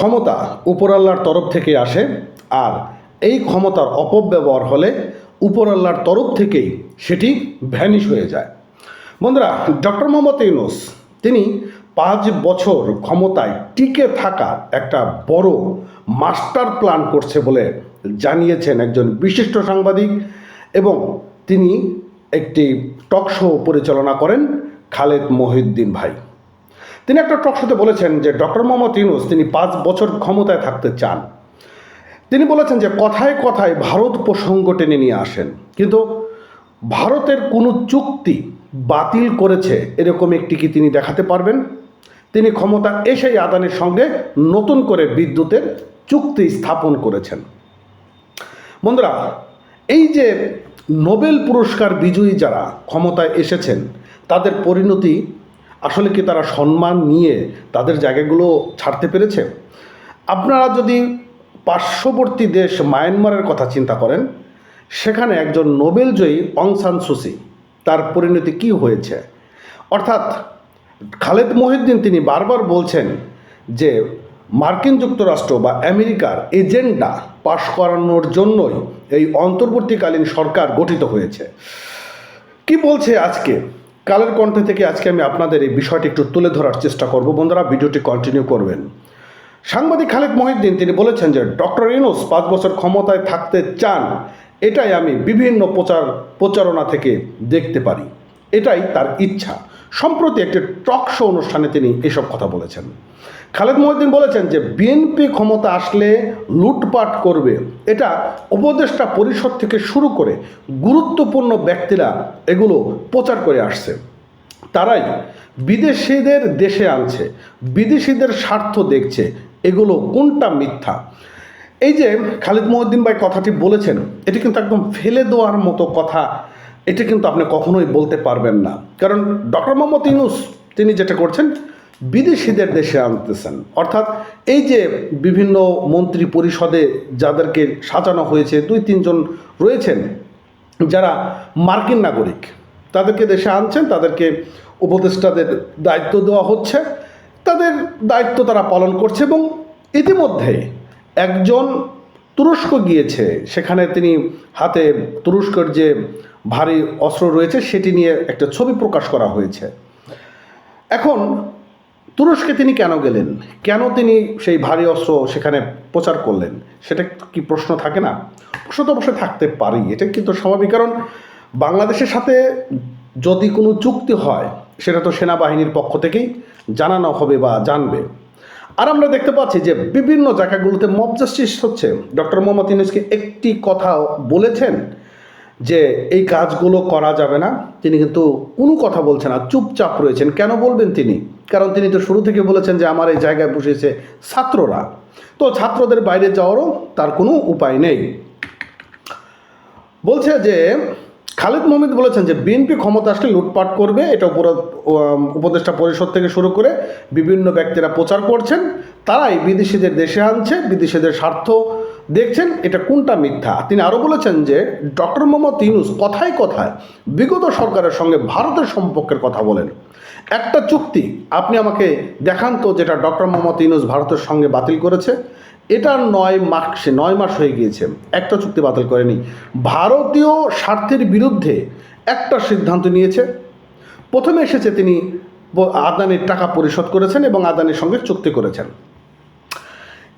ক্ষমতা উপরাল্লার তরফ থেকে আসে, আর এই ক্ষমতার অপব্যবহার হলে উপরাল্লার তরফ থেকেই সেটি ভ্যানিশ হয়ে যায়। বন্ধুরা, ডক্টর মোহাম্মদ ইউনূস তিনি 5 বছর ক্ষমতায় টিকে থাকার একটা বড় মাস্টার প্ল্যান করছে বলে জানিয়েছেন একজন বিশিষ্ট সাংবাদিক, এবং তিনি একটি টক শো পরিচালনা করেন খালেদ মহিউদ্দিন ভাই। তিনি একটা টক শোতে বলেছেন যে ডক্টর মোহাম্মদ ইউনূস তিনি 5 বছর ক্ষমতায় থাকতে চান। তিনি বলেছেন যে কথায় কথায় ভারত প্রসঙ্গ টেনে নিয়ে আসেন, কিন্তু ভারতের কোনো চুক্তি বাতিল করেছে এরকম একটি কি তিনি দেখাতে পারবেন? তিনি ক্ষমতা এসেই আদানির সঙ্গে নতুন করে বিদ্যুতের চুক্তি স্থাপন করেছেন। বন্ধুরা, এই যে নোবেল পুরস্কার বিজয়ী যারা ক্ষমতায় এসেছেন তাদের পরিণতি আসলে কি তারা সম্মান নিয়ে তাদের জায়গাগুলো ছাড়তে পেরেছে? আপনারা যদি পার্শ্ববর্তী দেশ মায়ানমারের কথা চিন্তা করেন, সেখানে একজন নোবেলজয়ী অং সান সুচি, তার পরিণতি কি হয়েছে? অর্থাৎ খালেদ মহিউদ্দিন তিনি বারবার বলছেন যে মার্কিন যুক্তরাষ্ট্র বা আমেরিকার এজেন্ডা পাশ করানোর জন্যই এই অন্তর্বর্তীকালীন সরকার গঠিত হয়েছে। কি বলছে আজকে কালের কণ্ঠে থেকে আজকে আমি আপনাদের এই বিষয়টি একটু তুলে ধরার চেষ্টা করব। বন্ধুরা, ভিডিওটি কন্টিনিউ করবেন। সাংবাদিক খালেদ মহিউদ্দিন তিনি বলেছেন যে ডক্টর ইউনূস 5 বছর ক্ষমতায় থাকতে চান, এটাই আমি বিভিন্ন প্রচারণা থেকে দেখতে পারি, এটাই তার ইচ্ছা। সম্প্রতি একটি টক শো অনুষ্ঠানে তিনি এসব কথা বলেছেন। খালেদ মহিউদ্দিন বলেছেন যে বিএনপি ক্ষমতা আসলে লুটপাট করবে, এটা উপদেষ্টা পরিষদ থেকে শুরু করে গুরুত্বপূর্ণ ব্যক্তিরা এগুলো প্রচার করে আসছে। তারাই বিদেশিদের দেশে আনছে, বিদেশিদের স্বার্থ দেখছে, এগুলো কোনটা মিথ্যা? এই যে খালেদ মহিউদ্দিন ভাই কথাটি বলেছেন, এটি কিন্তু একদম ফেলে দেওয়ার মতো কথা, এটা কিন্তু আপনি কখনোই বলতে পারবেন না। কারণ ডক্টর মোহাম্মদ ইউনূস তিনি যেটা করছেন, বিদেশিদের দেশে আনতেছেন। অর্থাৎ এই যে বিভিন্ন মন্ত্রী পরিষদে যাদেরকে সাজানো হয়েছে, 2-3 জন রয়েছেন যারা মার্কিন নাগরিক, তাদেরকে দেশে আনছেন, তাদেরকে উপদেষ্টাদের দায়িত্ব দেওয়া হচ্ছে, তাদের দায়িত্ব তারা পালন করছে। এবং ইতিমধ্যে একজন তুরস্ক গিয়েছে, সেখানে তিনি হাতে তুরস্কের যে ভারী অস্ত্র রয়েছে সেটি নিয়ে একটা ছবি প্রকাশ করা হয়েছে। এখন তুরস্কে তিনি কেন গেলেন, কেন তিনি সেই ভারী অস্ত্র সেখানে প্রচার করলেন, সেটা কি প্রশ্ন থাকে না? প্রশ্ন তো অবশ্যই থাকতে পারি, এটা কিন্তু স্বাভাবিক। কারণ বাংলাদেশের সাথে যদি কোনো চুক্তি হয় সেটা তো সেনাবাহিনীর পক্ষ থেকেই জানানো হবে বা জানবে। আর আমরা দেখতে পাচ্ছি যে বিভিন্ন জায়গাগুলোতে মব জাস্টিস হচ্ছে। ডক্টর মোহাম্মদ ইউনূসকে একটি কথা বলেছেন যে এই কাজগুলো করা যাবে না, তিনি কিন্তু কোনো কথা বলছেন না, চুপচাপ রয়েছেন। কেন বলবেন তিনি? কারণ তিনি তো শুরু থেকে বলেছেন যে আমার এই জায়গায় বসেছে ছাত্ররা, তো ছাত্রদের বাইরে যাওয়ারও তার কোনো উপায় নেই। বলছে যে খালেদ মহিউদ্দিন বলেছেন যে বিএনপি ক্ষমতা আসলে লুটপাট করবে, এটা উপদেষ্টা পরিষদ থেকে শুরু করে বিভিন্ন ব্যক্তিরা প্রচার করছেন, তারাই বিদেশিদের দেশে আনছে, বিদেশিদের স্বার্থ দেখছেন, এটা কোনটা মিথ্যা? তিনি আরও বলেছেন যে ডক্টর মোহাম্মদ ইউনূস কথায় কথায় বিগত সরকারের সঙ্গে ভারতের সম্পর্কের কথা বলেন। একটা চুক্তি আপনি আমাকে দেখান তো যেটা ডক্টর মোহাম্মদ ইউনূস ভারতের সঙ্গে বাতিল করেছে। এটা 9 মাস হয়ে গিয়েছে, একটা চুক্তি বাতিল করেনি। ভারতীয় স্বার্থের বিরুদ্ধে একটা সিদ্ধান্ত নিয়েছে। প্রথমে এসেছে তিনি আদানির টাকা পরিশোধ করেছেন এবং আদানির সঙ্গে চুক্তি করেছেন।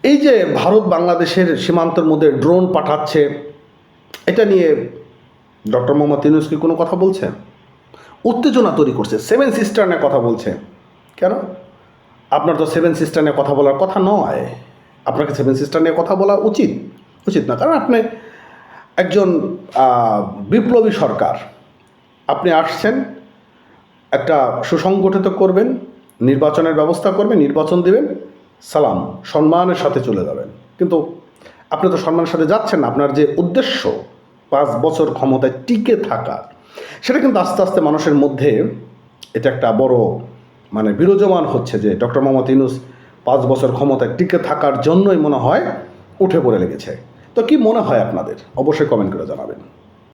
এই যে ভারত বাংলাদেশের সীমান্তের মধ্যে ড্রোন পাঠাচ্ছে, এটা নিয়ে ডক্টর মোহাম্মদ ইউনূস কি কোনো কথা বলছে? উত্তেজনা তৈরি করছে, 7 সিস্টার নিয়ে কথা বলছে। কেন? আপনার তো 7 সিস্টার নিয়ে কথা বলার কথা নয়, আপনাকে 7 সিস্টার নিয়ে কথা বলা উচিত না। কারণ আপনি একজন বিপ্লবী সরকার, আপনি আসছেন, একটা সুসংগঠিত করবেন, নির্বাচনের ব্যবস্থা করবেন, নির্বাচন দেবেন, সালাম, সম্মানের সাথে চলে যাবেন। কিন্তু আপনি তো সম্মানের সাথে যাচ্ছেন না। আপনার যে উদ্দেশ্য 5 বছর ক্ষমতায় টিকে থাকা, সেটা কিন্তু আস্তে আস্তে মানুষের মধ্যে এটা একটা বড় বিরাজমান হচ্ছে যে ডক্টর মোহাম্মদ ইউনূস 5 বছর ক্ষমতায় টিকে থাকার জন্যই মনে হয় উঠে পড়ে লেগেছে। তো কি মনে হয় আপনাদের? অবশ্যই কমেন্ট করে জানাবেন।